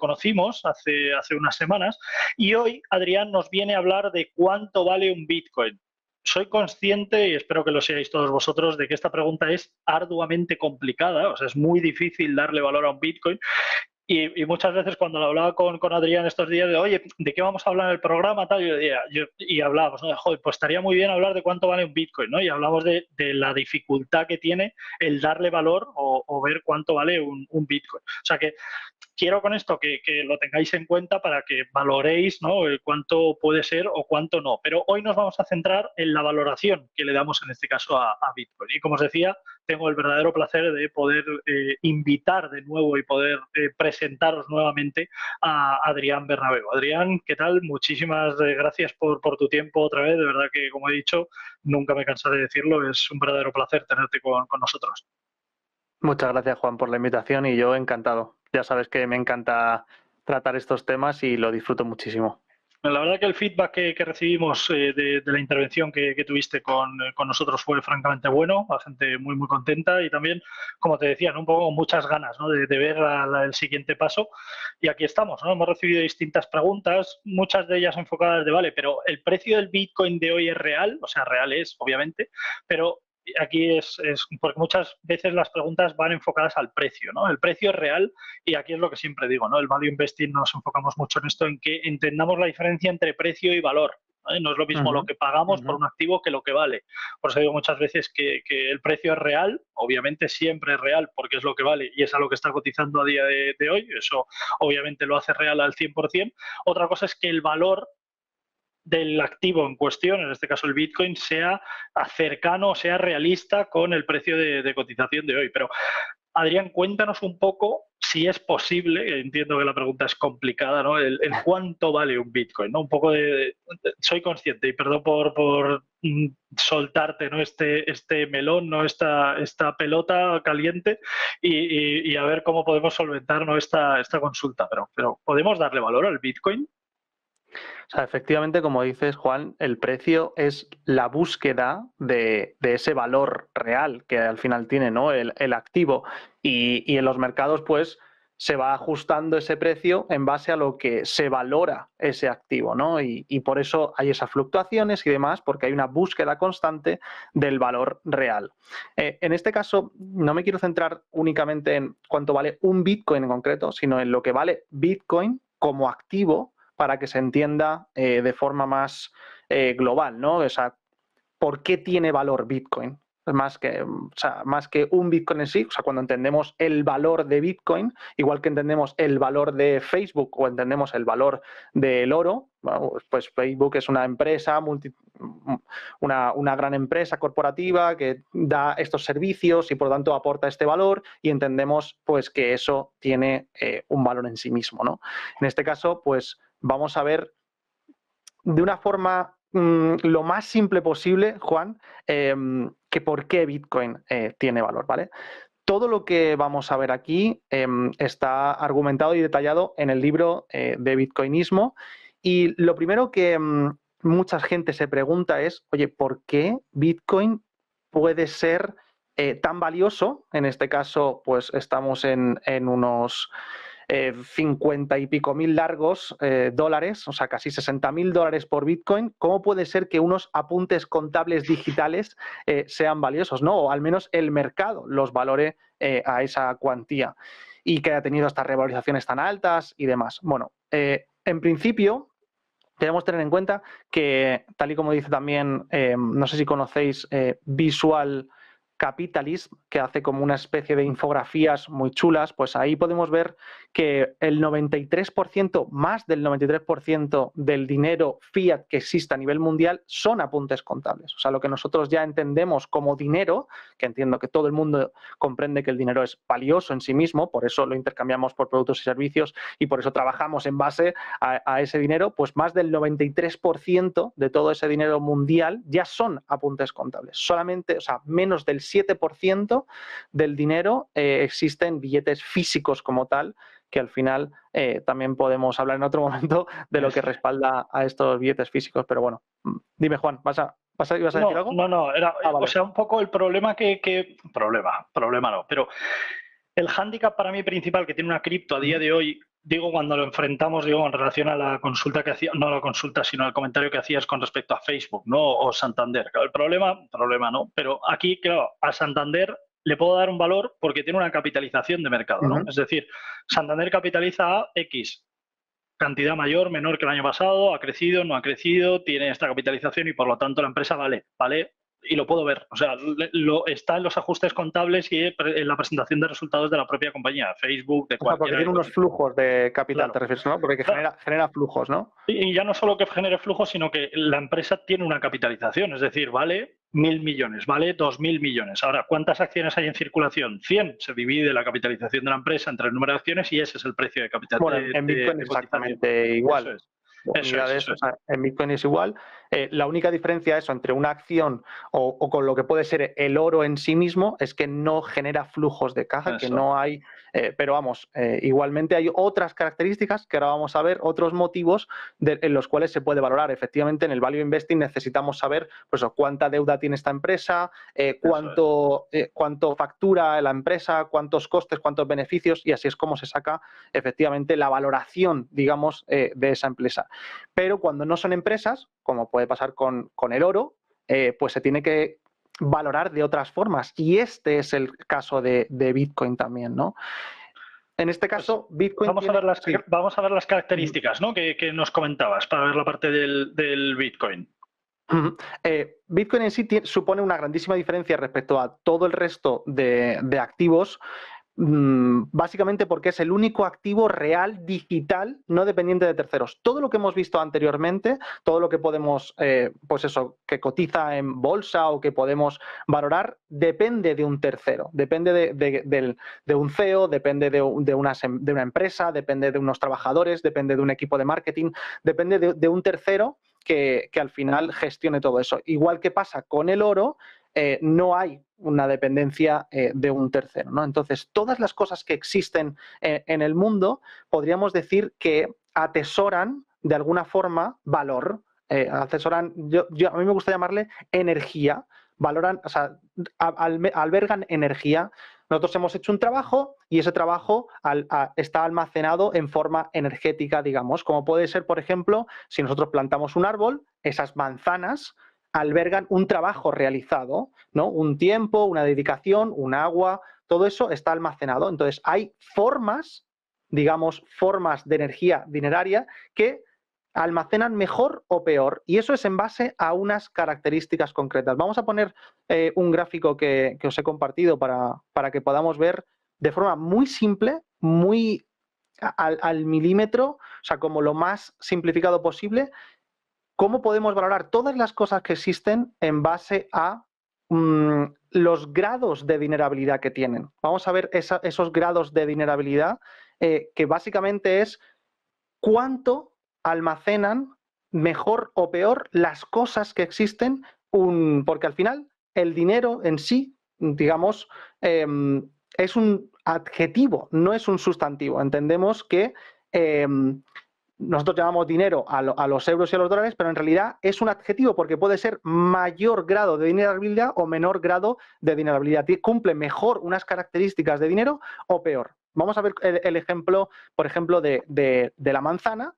conocimos hace unas semanas, y hoy Adrián nos viene a hablar de cuánto vale un Bitcoin. Soy consciente, y espero que lo seáis todos vosotros, de que esta pregunta es arduamente complicada, o sea, es muy difícil darle valor a un Bitcoin. Y muchas veces cuando lo hablaba con Adrián estos días de, oye, ¿de qué vamos a hablar en el programa? Tal, y hablábamos, ¿no? Joder, pues estaría muy bien hablar de cuánto vale un Bitcoin, ¿no? Y hablamos de la dificultad que tiene el darle valor o ver cuánto vale un Bitcoin. O sea que quiero con esto que lo tengáis en cuenta para que valoréis, ¿no?, cuánto puede ser o cuánto no. Pero hoy nos vamos a centrar en la valoración que le damos en este caso a Bitcoin. Y como os decía, tengo el verdadero placer de poder invitar de nuevo y poder presentaros nuevamente a Adrián Bernabeu. Adrián, ¿qué tal? Muchísimas gracias por tu tiempo otra vez. De verdad que, como he dicho, nunca me cansaré de decirlo. Es un verdadero placer tenerte con nosotros. Muchas gracias, Juan, por la invitación y yo encantado. Ya sabes que me encanta tratar estos temas y lo disfruto muchísimo. La verdad que el feedback que recibimos de la intervención que tuviste con nosotros fue francamente bueno, la gente muy, muy contenta y también, como te decía, ¿no?, un poco con muchas ganas, ¿no?, de ver el siguiente paso. Y aquí estamos, ¿no? Hemos recibido distintas preguntas, muchas de ellas enfocadas de, vale, pero ¿el precio del Bitcoin de hoy es real? O sea, real es, obviamente, pero aquí es porque muchas veces las preguntas van enfocadas al precio, ¿no? El precio es real. Y aquí es lo que siempre digo, ¿no? El value investing nos enfocamos mucho en esto, en que entendamos la diferencia entre precio y valor, ¿vale? No es lo mismo lo que pagamos por un activo que lo que vale. Por eso digo muchas veces que el precio es real, obviamente siempre es real porque es lo que vale y es a lo que está cotizando a día de hoy, eso obviamente lo hace real al 100%. Otra cosa es que el valor del activo en cuestión, en este caso el Bitcoin, sea cercano, sea realista con el precio de cotización de hoy. Pero Adrián, cuéntanos un poco, si es posible, entiendo que la pregunta es complicada, ¿no?, el cuánto vale un Bitcoin, ¿no? Un poco soy consciente, y perdón por soltarte, ¿no?, este melón, ¿no?, esta pelota caliente, y a ver cómo podemos solventar, ¿no?, esta consulta. Pero ¿podemos darle valor al Bitcoin? O sea, efectivamente, como dices, Juan, el precio es la búsqueda de ese valor real que al final tiene, ¿no?, el activo. Y en los mercados, pues, se va ajustando ese precio en base a lo que se valora ese activo, ¿no? Y por eso hay esas fluctuaciones y demás, porque hay una búsqueda constante del valor real. En este caso, no me quiero centrar únicamente en cuánto vale un Bitcoin en concreto, sino en lo que vale Bitcoin como activo, para que se entienda de forma más global, ¿no? O sea, ¿por qué tiene valor Bitcoin? Más que un Bitcoin en sí, o sea, cuando entendemos el valor de Bitcoin, igual que entendemos el valor de Facebook o entendemos el valor del oro, bueno, pues Facebook es una empresa, una gran empresa corporativa que da estos servicios y por lo tanto aporta este valor y entendemos pues que eso tiene un valor en sí mismo, ¿no? En este caso, pues vamos a ver de una forma lo más simple posible, Juan, que por qué Bitcoin tiene valor, ¿vale? Todo lo que vamos a ver aquí está argumentado y detallado en el libro de Bitcoinismo, y lo primero que mucha gente se pregunta es, oye, ¿por qué Bitcoin puede ser tan valioso? En este caso, pues estamos en unos 50 y pico mil largos dólares, o sea, casi 60.000 dólares por Bitcoin. ¿Cómo puede ser que unos apuntes contables digitales sean valiosos, ¿no? O al menos el mercado los valore a esa cuantía y que haya tenido estas revalorizaciones tan altas y demás? Bueno, en principio debemos tener en cuenta que, tal y como dice también, no sé si conocéis Visual Capitalism, que hace como una especie de infografías muy chulas, pues ahí podemos ver que el 93%, más del 93% del dinero fiat que existe a nivel mundial son apuntes contables. O sea, lo que nosotros ya entendemos como dinero, que entiendo que todo el mundo comprende que el dinero es valioso en sí mismo, por eso lo intercambiamos por productos y servicios y por eso trabajamos en base a ese dinero, pues más del 93% de todo ese dinero mundial ya son apuntes contables. Solamente, o sea, menos del 7% del dinero existen billetes físicos como tal, que al final también podemos hablar en otro momento de lo que respalda a estos billetes físicos. Pero bueno, dime, Juan, ¿ibas a decir algo? No, era, Vale. o sea, un poco el problema problema no, pero el hándicap para mí principal que tiene una cripto a día de hoy Digo, cuando lo enfrentamos, digo, en relación a la consulta que hacía, no a la consulta, sino al comentario que hacías con respecto a Facebook, ¿no? O Santander. Claro, el problema no, pero aquí, claro, a Santander le puedo dar un valor porque tiene una capitalización de mercado, ¿no? Es decir, Santander capitaliza a X cantidad mayor, menor que el año pasado, ha crecido, no ha crecido, tiene esta capitalización y por lo tanto la empresa vale y lo puedo ver. O sea, está en los ajustes contables y en la presentación de resultados de la propia compañía, Facebook, de O sea, porque cualquiera. tiene unos flujos de capital, Claro. te refieres, ¿no? Porque Claro. genera flujos, ¿no? Y ya no solo que genere flujo, sino que la empresa tiene una capitalización, es decir, vale 1.000 millones, vale 2.000 millones. Ahora, ¿cuántas acciones hay en circulación? 100. Se divide la capitalización de la empresa entre el número de acciones y ese es el precio de capital Bueno, en Bitcoin de es cotización. exactamente igual. Eso es. Eso es, Unidades, eso o es. sea, en Bitcoin es igual. La única diferencia eso entre una acción o con lo que puede ser el oro en sí mismo es que no genera flujos de caja, que Eso. no hay, pero vamos, igualmente hay otras características que ahora vamos a ver, otros motivos en los cuales se puede valorar. Efectivamente, en el value investing necesitamos saber pues, cuánta deuda tiene esta empresa, cuánto factura la empresa, cuántos costes, cuántos beneficios, y así es como se saca efectivamente la valoración, digamos, de esa empresa. Pero cuando no son empresas, como puede pasar con el oro, pues se tiene que valorar de otras formas. Y este es el caso de Bitcoin también, ¿no? En este caso, pues Bitcoin vamos a ver las, sí. vamos a ver las características, ¿no? que nos comentabas para ver la parte del Bitcoin. Bitcoin en sí supone una grandísima diferencia respecto a todo el resto de activos, básicamente porque es el único activo real digital no dependiente de terceros. Todo lo que hemos visto anteriormente, todo lo que podemos, pues eso, que cotiza en bolsa o que podemos valorar, depende de un tercero, depende de un CEO, depende de una empresa, depende de unos trabajadores, depende de un equipo de marketing, depende de un tercero que al final gestione todo eso. Igual que pasa con el oro, no hay una dependencia de un tercero, ¿no? Entonces, todas las cosas que existen en el mundo, podríamos decir que atesoran de alguna forma valor, atesoran, a mí me gusta llamarle energía, valoran, o sea, albergan energía. Nosotros hemos hecho un trabajo y ese trabajo está almacenado en forma energética, digamos, como puede ser, por ejemplo, si nosotros plantamos un árbol, esas manzanas albergan un trabajo realizado, ¿no? Un tiempo, una dedicación, un agua, todo eso está almacenado. Entonces, hay formas, digamos, formas de energía dineraria que almacenan mejor o peor, y eso es en base a unas características concretas. Vamos a poner un gráfico que os he compartido para que podamos ver de forma muy simple, muy al milímetro, o sea, como lo más simplificado posible, cómo podemos valorar todas las cosas que existen en base a los grados de dinerabilidad que tienen. Vamos a ver esos grados de dinerabilidad, que básicamente es cuánto almacenan mejor o peor las cosas que existen, porque al final el dinero en sí, digamos, es un adjetivo, no es un sustantivo. Entendemos que nosotros llamamos dinero a los euros y a los dólares, pero en realidad es un adjetivo porque puede ser mayor grado de dinerabilidad o menor grado de dinerabilidad. Cumple mejor unas características de dinero o peor. Vamos a ver el ejemplo, por ejemplo, de la manzana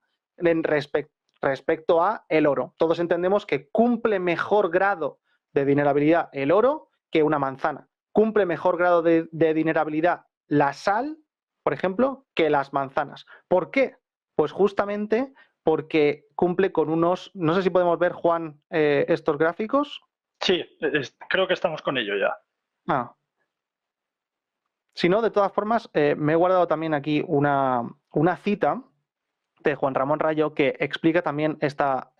respecto a el oro. Todos entendemos que cumple mejor grado de dinerabilidad el oro que una manzana. Cumple mejor grado de dinerabilidad la sal, por ejemplo, que las manzanas. ¿Por qué? Pues justamente porque cumple con unos, no sé si podemos ver, Juan, estos gráficos. Sí, creo que estamos con ello ya. Si no, de todas formas, me he guardado también aquí una cita de Juan Ramón Rayo que explica también esta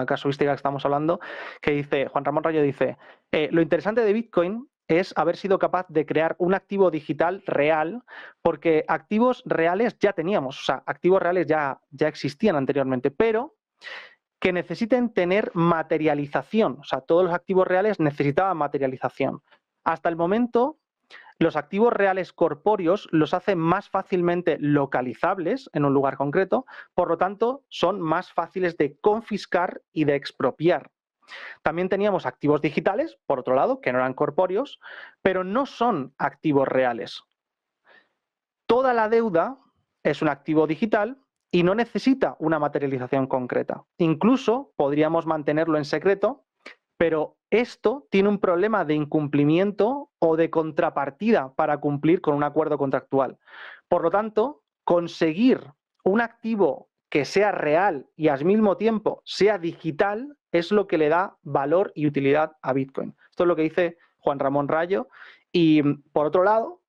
casuística que estamos hablando, que dice, Juan Ramón Rayo dice, lo interesante de Bitcoin es haber sido capaz de crear un activo digital real, porque activos reales ya teníamos, o sea, activos reales ya existían anteriormente, pero que necesiten tener materialización, o sea, todos los activos reales necesitaban materialización. Hasta el momento, los activos reales corpóreos los hacen más fácilmente localizables en un lugar concreto, por lo tanto, son más fáciles de confiscar y de expropiar. También teníamos activos digitales, por otro lado, que no eran corpóreos, pero no son activos reales. Toda la deuda es un activo digital y no necesita una materialización concreta. Incluso podríamos mantenerlo en secreto, pero esto tiene un problema de incumplimiento o de contrapartida para cumplir con un acuerdo contractual. Por lo tanto, conseguir un activo que sea real y al mismo tiempo sea digital es lo que le da valor y utilidad a Bitcoin. Esto es lo que dice Juan Ramón Rayo. Y por otro lado,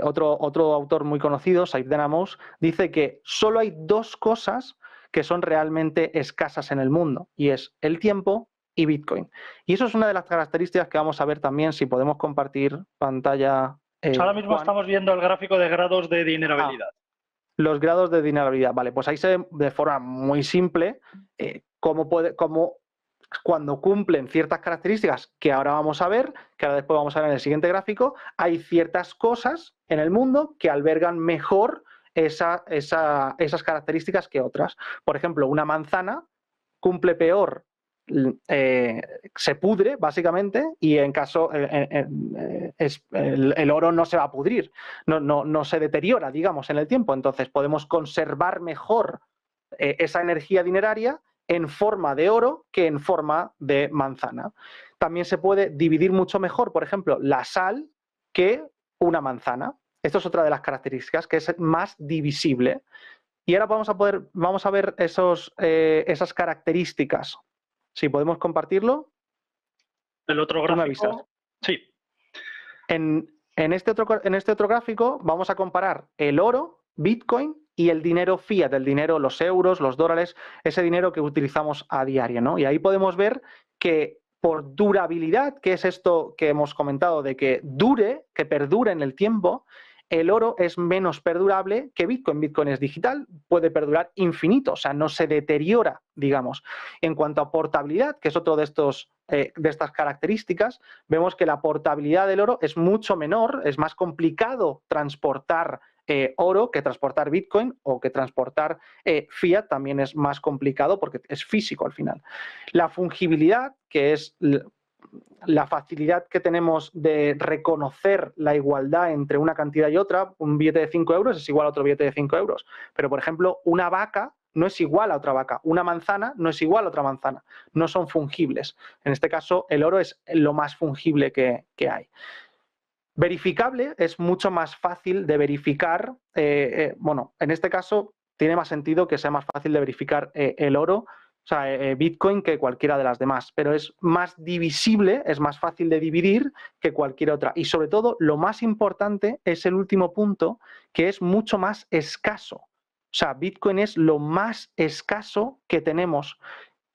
otro autor muy conocido, Saif Denamos, dice que solo hay dos cosas que son realmente escasas en el mundo, y es el tiempo y Bitcoin. Y eso es una de las características que vamos a ver también, si podemos compartir pantalla. Ahora mismo Juan. Estamos viendo el gráfico de grados de dinerabilidad. Los grados de dinerabilidad. Vale, pues ahí se ve de forma muy simple cómo cuando cumplen ciertas características que ahora vamos a ver, que ahora después vamos a ver en el siguiente gráfico, hay ciertas cosas en el mundo que albergan mejor esas características que otras. Por ejemplo, una manzana cumple peor, se pudre básicamente, y en caso el oro no se va a pudrir, no se deteriora, digamos, en el tiempo. Entonces podemos conservar mejor esa energía dineraria en forma de oro que en forma de manzana. También se puede dividir mucho mejor, por ejemplo, la sal que una manzana. Esto es otra de las características, que es más divisible. Y ahora vamos a ver esas características. Si podemos compartirlo. El otro gráfico. Sí. En este otro gráfico vamos a comparar el oro, Bitcoin, y el dinero fiat, el dinero, los euros, los dólares, ese dinero que utilizamos a diario, ¿no? Y ahí podemos ver que por durabilidad, que es esto que hemos comentado, de que perdure en el tiempo, el oro es menos perdurable que Bitcoin. Bitcoin es digital, puede perdurar infinito, o sea, no se deteriora, digamos. En cuanto a portabilidad, que es otro de estas características, vemos que la portabilidad del oro es mucho menor, es más complicado transportar oro que transportar Bitcoin, o que transportar fiat también es más complicado porque es físico al final. La fungibilidad, que es la facilidad que tenemos de reconocer la igualdad entre una cantidad y otra. Un billete de 5 euros es igual a otro billete de 5 euros. Pero, por ejemplo, una vaca no es igual a otra vaca. Una manzana no es igual a otra manzana. No son fungibles. En este caso, el oro es lo más fungible que hay. Verificable es mucho más fácil de verificar. Bueno, en este caso tiene más sentido que sea más fácil de verificar el oro, o sea, Bitcoin, que cualquiera de las demás, pero es más divisible, es más fácil de dividir que cualquier otra. Y sobre todo, lo más importante es el último punto, que es mucho más escaso. O sea, Bitcoin es lo más escaso que tenemos.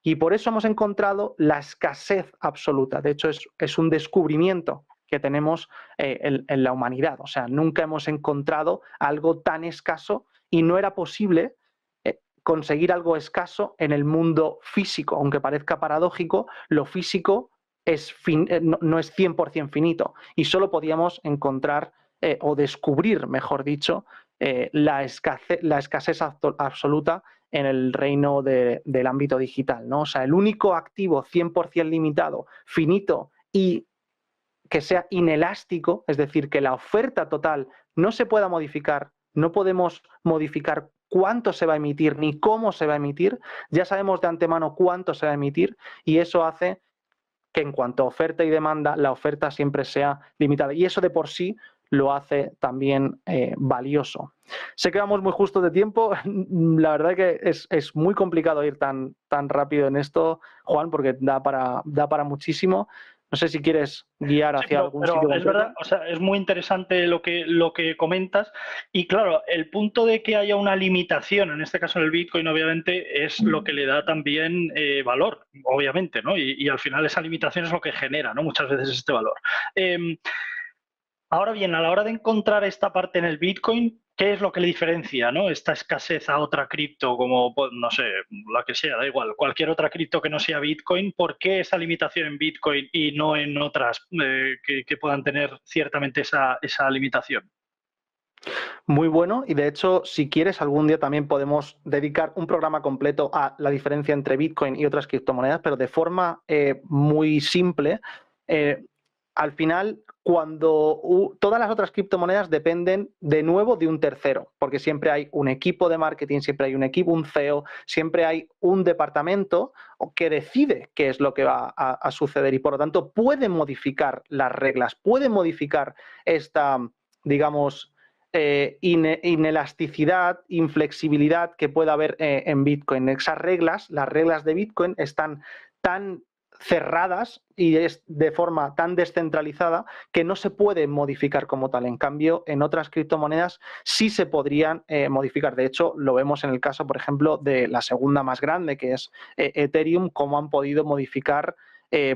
Y por eso hemos encontrado la escasez absoluta. De hecho, es un descubrimiento que tenemos en la humanidad. O sea, nunca hemos encontrado algo tan escaso, y no era posible conseguir algo escaso en el mundo físico. Aunque parezca paradójico, lo físico no es 100% finito, y solo podíamos encontrar o descubrir, mejor dicho, la escasez absoluta en el reino del ámbito digital, ¿no? O sea, el único activo 100% limitado, finito y que sea inelástico, es decir, que la oferta total no se pueda modificar, no podemos modificar cuánto se va a emitir ni cómo se va a emitir, ya sabemos de antemano cuánto se va a emitir, y eso hace que en cuanto a oferta y demanda, la oferta siempre sea limitada, y eso de por sí lo hace también valioso. Sé que vamos muy justos de tiempo. La verdad que es muy complicado ir tan rápido en esto, Juan, porque da para muchísimo. No sé si quieres guiar hacia algún sitio. Es verdad, o sea, es muy interesante lo que comentas, y claro, el punto de que haya una limitación, en este caso en el Bitcoin, obviamente, es lo que le da también valor, obviamente, ¿no? Y al final esa limitación es lo que genera, ¿no?, muchas veces este valor. Ahora bien, a la hora de encontrar esta parte en el Bitcoin, ¿qué es lo que le diferencia, ¿no?, esta escasez a otra cripto, como, no sé, la que sea, da igual, cualquier otra cripto que no sea Bitcoin? ¿Por qué esa limitación en Bitcoin y no en otras que puedan tener ciertamente esa limitación? Muy bueno, y de hecho, si quieres, algún día también podemos dedicar un programa completo a la diferencia entre Bitcoin y otras criptomonedas, pero de forma muy simple. al final, cuando todas las otras criptomonedas dependen de nuevo de un tercero, porque siempre hay un equipo de marketing, siempre hay un equipo, un CEO, siempre hay un departamento que decide qué es lo que va a suceder y por lo tanto puede modificar las reglas, puede modificar esta, digamos, inelasticidad, inflexibilidad que pueda haber en Bitcoin. Esas reglas, las reglas de Bitcoin están tan cerradas y es de forma tan descentralizada que no se puede modificar como tal. En cambio, en otras criptomonedas sí se podrían modificar. De hecho, lo vemos en el caso, por ejemplo, de la segunda más grande, que es Ethereum, cómo han podido modificar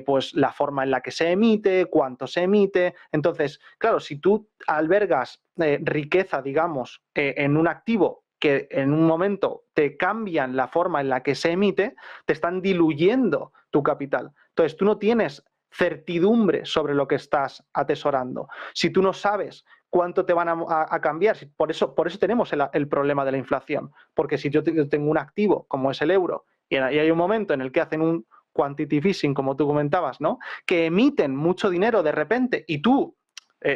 pues la forma en la que se emite, cuánto se emite. Entonces, claro, si tú albergas riqueza, digamos, en un activo que en un momento te cambian la forma en la que se emite, te están diluyendo tu capital. Entonces, tú no tienes certidumbre sobre lo que estás atesorando. Si tú no sabes cuánto te van a cambiar, por eso tenemos el problema de la inflación, porque si yo tengo un activo como es el euro y hay un momento en el que hacen un quantitative easing, como tú comentabas, ¿no? Que emiten mucho dinero de repente y tú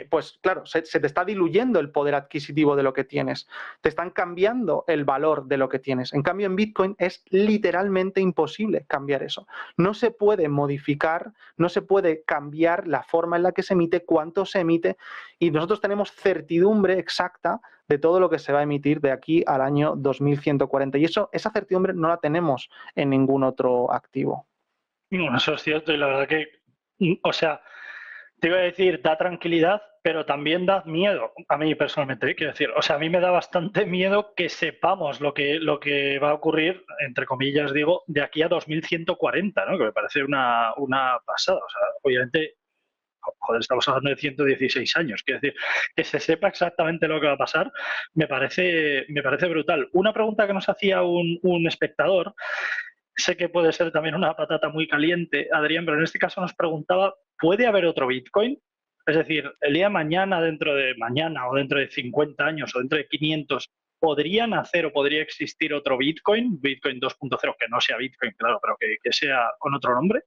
pues claro, se te está diluyendo el poder adquisitivo de lo que tienes, te están cambiando el valor de lo que tienes. En cambio, en Bitcoin es literalmente imposible cambiar eso. No se puede modificar, no se puede cambiar la forma en la que se emite, cuánto se emite, y nosotros tenemos certidumbre exacta de todo lo que se va a emitir de aquí al año 2140. Y esa certidumbre no la tenemos en ningún otro activo. Bueno, eso es cierto y la verdad que, o sea, te iba a decir, da tranquilidad, pero también da miedo, a mí personalmente, quiero decir, o sea, a mí me da bastante miedo que sepamos lo que va a ocurrir, entre comillas digo, de aquí a 2140, ¿no? Que me parece una pasada, o sea, obviamente, joder, estamos hablando de 116 años, quiero decir, que se sepa exactamente lo que va a pasar, me parece brutal. Una pregunta que nos hacía un espectador, sé que puede ser también una patata muy caliente, Adrián, pero en este caso nos preguntaba, ¿puede haber otro Bitcoin? Es decir, el día de mañana, dentro de mañana o dentro de 50 años o dentro de 500, ¿podrían hacer o podría existir otro Bitcoin, Bitcoin 2.0, que no sea Bitcoin, claro, pero que sea con otro nombre?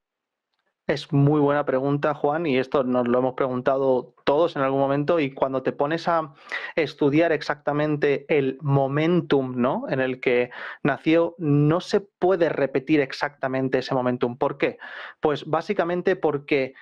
Es muy buena pregunta, Juan, y esto nos lo hemos preguntado todos en algún momento, y cuando te pones a estudiar exactamente el momentum, ¿no?, en el que nació, no se puede repetir exactamente ese momentum. ¿Por qué? Pues básicamente porque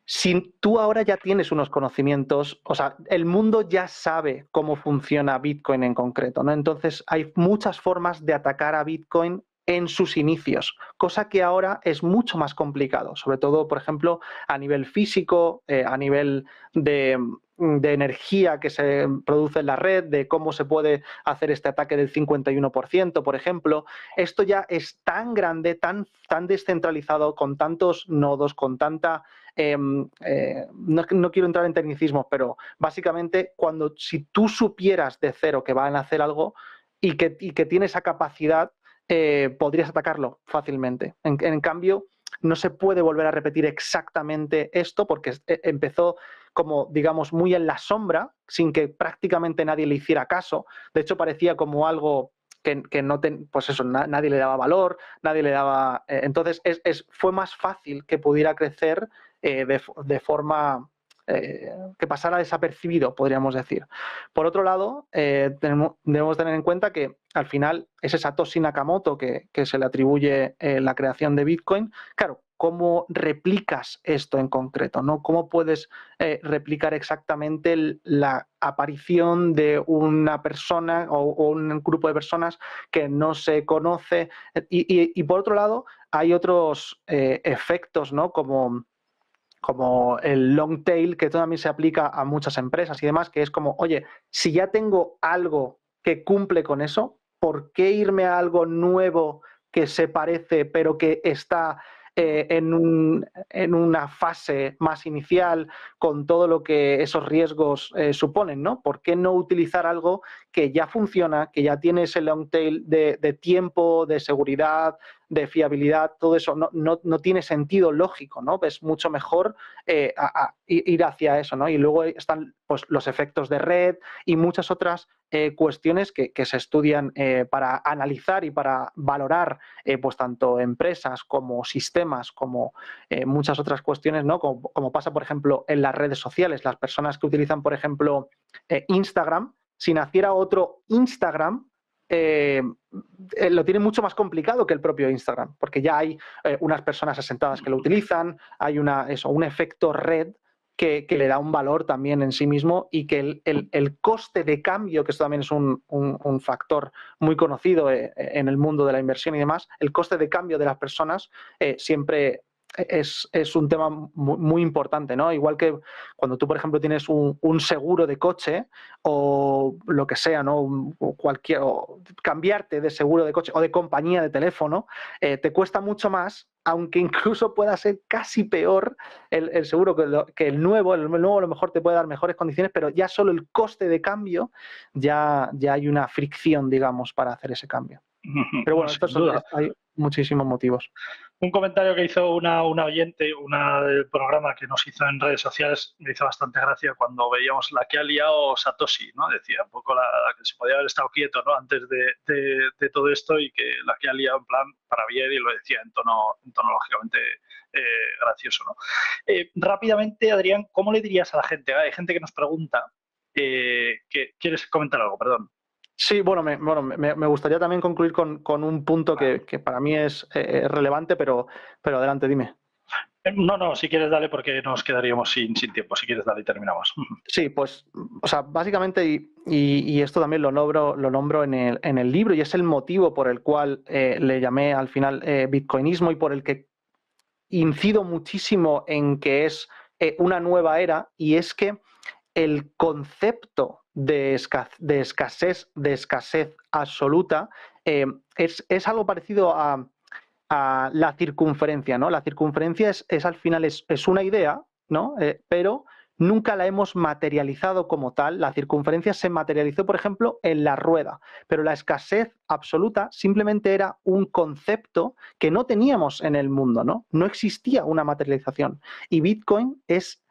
si tú ahora ya tienes unos conocimientos, o sea, el mundo ya sabe cómo funciona Bitcoin en concreto, ¿no? Entonces hay muchas formas de atacar a Bitcoin en sus inicios, cosa que ahora es mucho más complicado, sobre todo, por ejemplo, a nivel físico, a nivel de energía que se produce en la red, de cómo se puede hacer este ataque del 51%, por ejemplo. Esto ya es tan grande, tan descentralizado, con tantos nodos, con tanta... no quiero entrar en tecnicismos, pero básicamente si tú supieras de cero que van a hacer algo y que tiene esa capacidad, podrías atacarlo fácilmente. En cambio, no se puede volver a repetir exactamente esto porque empezó como, digamos, muy en la sombra, sin que prácticamente nadie le hiciera caso. De hecho, parecía como algo que no pues eso, nadie le daba valor, nadie le daba... entonces, fue más fácil que pudiera crecer de forma que pasara desapercibido, podríamos decir. Por otro lado, debemos tener en cuenta que al final ese Satoshi Nakamoto que se le atribuye la creación de Bitcoin, claro, ¿cómo replicas esto en concreto, ¿no? ¿Cómo puedes replicar exactamente la aparición de una persona o un grupo de personas que no se conoce? Y por otro lado, hay otros efectos, ¿no?, como el long tail, que también se aplica a muchas empresas y demás, que es como, oye, si ya tengo algo que cumple con eso, ¿por qué irme a algo nuevo que se parece pero que está en una fase más inicial con todo lo que esos riesgos suponen, ¿no? ¿Por qué no utilizar algo que ya funciona, que ya tiene ese long tail de tiempo, de seguridad, de fiabilidad? Todo eso no tiene sentido lógico, ¿no? Es mucho mejor ir hacia eso, ¿no? Y luego están pues los efectos de red y muchas otras cuestiones que se estudian para analizar y para valorar pues tanto empresas como sistemas, como muchas otras cuestiones, ¿no? Como pasa, por ejemplo, en las redes sociales. Las personas que utilizan, por ejemplo, Instagram, si naciera otro Instagram, lo tiene mucho más complicado que el propio Instagram, porque ya hay unas personas asentadas que lo utilizan, hay un efecto red que le da un valor también en sí mismo, y que el coste de cambio, que esto también es un factor muy conocido en el mundo de la inversión y demás, el coste de cambio de las personas siempre es un tema muy importante, ¿no? Igual que cuando tú, por ejemplo, tienes un seguro de coche o lo que sea, ¿no? O cambiarte de seguro de coche o de compañía de teléfono, te cuesta mucho más, aunque incluso pueda ser casi peor el seguro que el nuevo. El nuevo a lo mejor te puede dar mejores condiciones, pero ya solo el coste de cambio ya hay una fricción, digamos, para hacer ese cambio. Pero bueno, Sin duda. hay muchísimos motivos. Un comentario que hizo una oyente, una del programa que nos hizo en redes sociales, me hizo bastante gracia cuando veíamos la que ha liado Satoshi, ¿no? Decía un poco la que se podía haber estado quieto, ¿no? Antes de todo esto, y que la que ha liado en plan para bien, y lo decía en tono lógicamente gracioso, ¿no? Rápidamente, Adrián, ¿cómo le dirías a la gente? Hay gente que nos pregunta, ¿quieres comentar algo? Perdón. Sí, bueno, me gustaría también concluir con un punto que para mí es relevante, pero adelante, dime. No, si quieres dale, porque nos quedaríamos sin tiempo. Si quieres dale y terminamos. Sí, pues, o sea, básicamente, y esto también lo nombro en el libro, y es el motivo por el cual le llamé al final bitcoinismo, y por el que incido muchísimo en que es una nueva era, y es que el concepto de escasez absoluta es algo parecido a la circunferencia, ¿no? La circunferencia es al final es una idea, ¿no? Pero nunca la hemos materializado como tal. La circunferencia se materializó, por ejemplo, en la rueda, pero la escasez absoluta simplemente era un concepto que no teníamos en el mundo, ¿no? No existía una materialización. Y Bitcoin es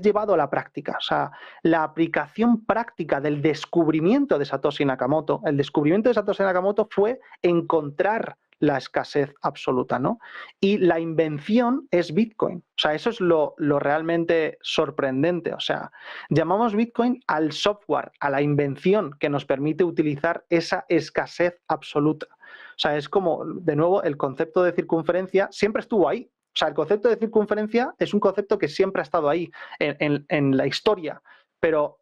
llevado a la práctica. O sea, la aplicación práctica del descubrimiento de Satoshi Nakamoto, el descubrimiento de Satoshi Nakamoto fue encontrar la escasez absoluta, ¿no? Y la invención es Bitcoin. O sea, eso es lo realmente sorprendente. O sea, llamamos Bitcoin al software, a la invención que nos permite utilizar esa escasez absoluta. O sea, es como, de nuevo, el concepto de circunferencia siempre estuvo ahí. O sea, el concepto de circunferencia es un concepto que siempre ha estado ahí en la historia, pero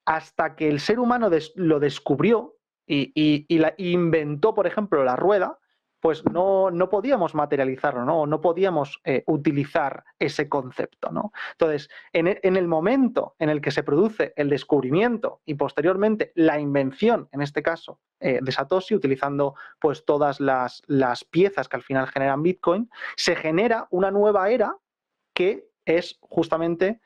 hasta que el ser humano lo descubrió y inventó, por ejemplo, la rueda, pues no podíamos materializarlo, ¿no? No podíamos utilizar ese concepto, ¿no? Entonces, en el momento en el que se produce el descubrimiento y posteriormente la invención, en este caso, de Satoshi, utilizando pues todas las piezas que al final generan Bitcoin, se genera una nueva era que es justamente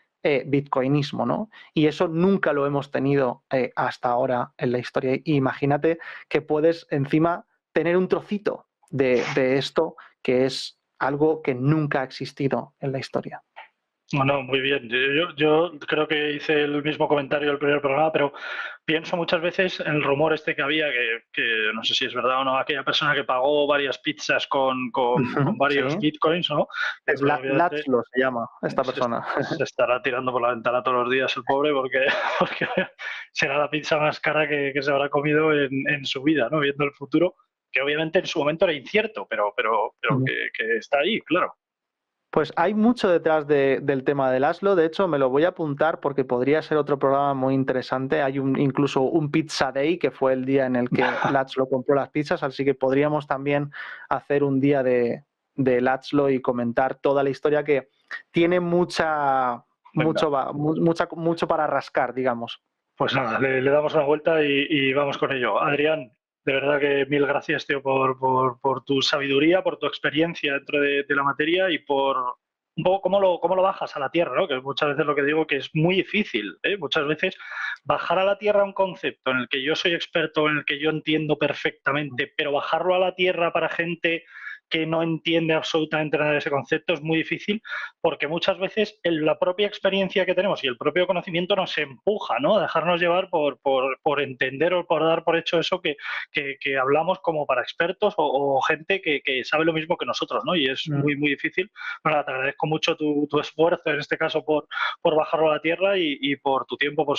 bitcoinismo, ¿no? Y eso nunca lo hemos tenido hasta ahora en la historia. Imagínate que puedes encima tener un trocito de esto, que es algo que nunca ha existido en la historia. No, muy bien. Yo creo que hice el mismo comentario del primer programa, pero pienso muchas veces en el rumor este que había, que no sé si es verdad o no, aquella persona que pagó varias pizzas con varios Sí. bitcoins, ¿no? Es László se llama esta persona. Se estará tirando por la ventana todos los días el pobre, porque será la pizza más cara que se habrá comido en su vida, ¿no? Viendo el futuro, que obviamente en su momento era incierto, pero que está ahí, claro. Pues hay mucho detrás del tema de László. De hecho, me lo voy a apuntar porque podría ser otro programa muy interesante. Hay incluso un Pizza Day, que fue el día en el que László compró las pizzas, así que podríamos también hacer un día de László y comentar toda la historia, que tiene mucho para rascar, digamos. Pues nada, le damos una vuelta y vamos con ello. Adrián, de verdad que mil gracias, tío, por tu sabiduría, por tu experiencia dentro de la materia, y por un poco cómo lo bajas a la tierra, ¿no? Que muchas veces lo que digo que es muy difícil, ¿eh? Muchas veces bajar a la tierra un concepto en el que yo soy experto, en el que yo entiendo perfectamente, pero bajarlo a la tierra para gente que no entiende absolutamente nada de ese concepto, es muy difícil, porque muchas veces la propia experiencia que tenemos y el propio conocimiento nos empuja, ¿no?, a dejarnos llevar por entender o por dar por hecho eso que hablamos como para expertos o gente que sabe lo mismo que nosotros, ¿no? Y es muy, muy difícil. Bueno, te agradezco mucho tu esfuerzo, en este caso, por bajarlo a la tierra y por tu tiempo, por